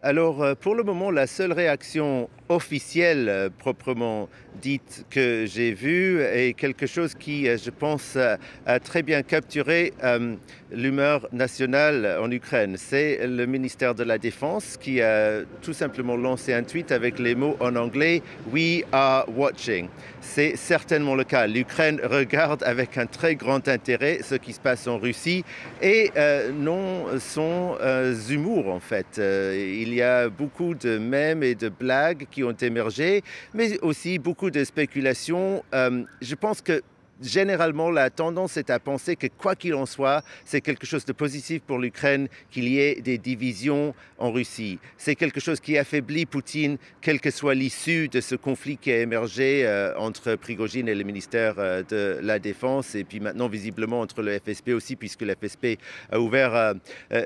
Alors, pour le moment, la seule réaction officielle, proprement dite, que j'ai vue est quelque chose qui, je pense, a très bien capturé l'humeur nationale en Ukraine. C'est le ministère de la Défense qui a tout simplement lancé un tweet avec les mots en anglais «We are watching». C'est certainement le cas. L'Ukraine regarde avec un très grand intérêt ce qui se passe en Russie et non son humour, en fait. Il y a beaucoup de mèmes et de blagues qui ont émergé, mais aussi beaucoup de spéculations. Je pense que généralement, la tendance est à penser que quoi qu'il en soit, c'est quelque chose de positif pour l'Ukraine qu'il y ait des divisions en Russie. C'est quelque chose qui affaiblit Poutine, quelle que soit l'issue de ce conflit qui a émergé entre Prigojine et le ministère de la Défense, et puis maintenant visiblement entre le FSB aussi, puisque le FSB a ouvert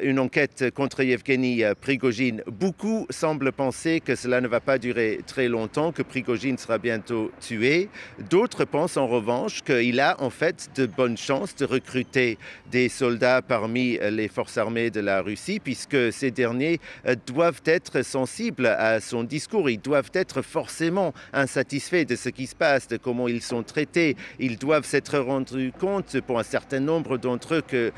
une enquête contre Yevgeny Prigojine. Beaucoup semblent penser que cela ne va pas durer très longtemps, que Prigojine sera bientôt tué. D'autres pensent en revanche qu'il a en fait de bonnes chances de recruter des soldats parmi les forces armées de la Russie, puisque ces derniers doivent être sensibles à son discours. Ils doivent être forcément insatisfaits de ce qui se passe, de comment ils sont traités. Ils doivent s'être rendus compte pour un certain nombre d'entre eux que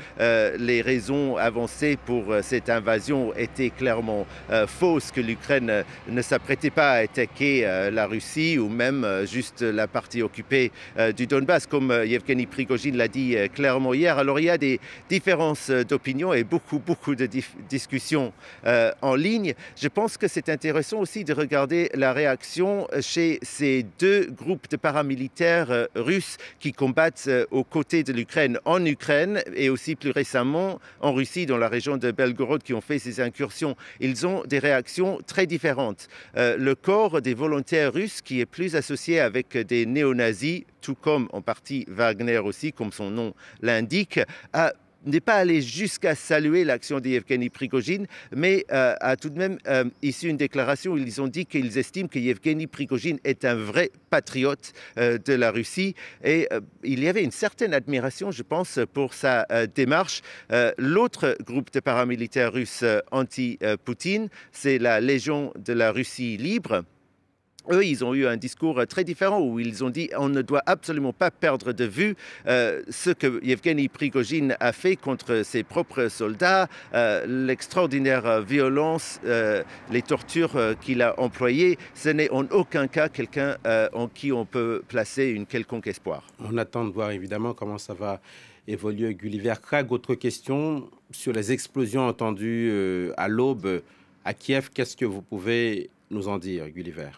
les raisons avancées pour cette invasion étaient clairement fausses, que l'Ukraine ne s'apprêtait pas à attaquer la Russie ou même juste la partie occupée du Donbass, comme Yevgeny Prigojine l'a dit clairement hier. Alors il y a des différences d'opinion et beaucoup de discussions en ligne. Je pense que c'est intéressant aussi de regarder la réaction chez ces deux groupes de paramilitaires russes qui combattent aux côtés de l'Ukraine, en Ukraine et aussi plus récemment en Russie, dans la région de Belgorod, qui ont fait ces incursions. Ils ont des réactions très différentes. Le corps des volontaires russes, qui est plus associé avec des néo-nazis, tout comme en partie Wagner aussi, comme son nom l'indique, n'est pas allé jusqu'à saluer l'action de Yevgeny Prigojine, mais a tout de même issu une déclaration où ils ont dit qu'ils estiment que Yevgeny Prigojine est un vrai patriote de la Russie. Et il y avait une certaine admiration, je pense, pour sa démarche. L'autre groupe de paramilitaires russes anti-Poutine, c'est la Légion de la Russie libre. Eux, ils ont eu un discours très différent où ils ont dit on ne doit absolument pas perdre de vue ce que Yevgeny Prigojine a fait contre ses propres soldats, l'extraordinaire violence, les tortures qu'il a employées. Ce n'est en aucun cas quelqu'un en qui on peut placer une quelconque espoir. On attend de voir évidemment comment ça va évoluer. Gulliver Krag, autre question sur les explosions entendues à l'aube à Kiev. Qu'est-ce que vous pouvez nous en dire, Gulliver?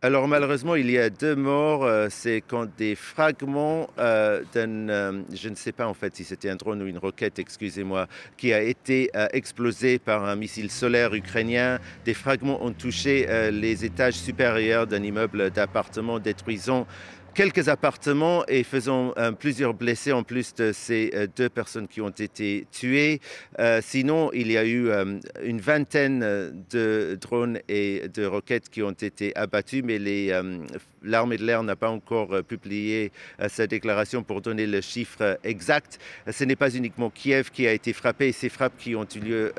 Alors malheureusement, il y a 2 morts. C'est quand des fragments je ne sais pas en fait si c'était un drone ou une roquette, excusez-moi, qui a été explosé par un missile solaire ukrainien. Des fragments ont touché les étages supérieurs d'un immeuble d'appartements, détruisant quelques appartements et faisant plusieurs blessés en plus de ces 2 personnes qui ont été tuées. Sinon, il y a eu une vingtaine de drones et de roquettes qui ont été abattus, mais l'armée de l'air n'a pas encore publié sa déclaration pour donner le chiffre exact. Ce n'est pas uniquement Kiev qui a été frappé. Ces frappes qui ont eu lieu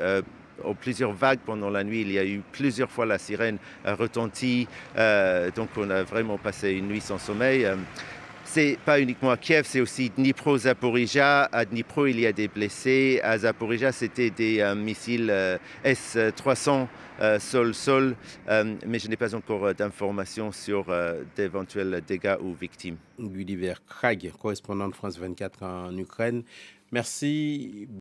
en plusieurs vagues pendant la nuit. Il y a eu plusieurs fois la sirène retenti, donc on a vraiment passé une nuit sans sommeil. C'est pas uniquement à Kiev, c'est aussi Dnipro-Zaporizhia. À Dnipro, il y a des blessés. À Zaporizhia, c'était des missiles S-300 sol-sol, mais je n'ai pas encore d'informations sur d'éventuels dégâts ou victimes. Gulliver Krag, correspondant de France 24 en Ukraine. Merci.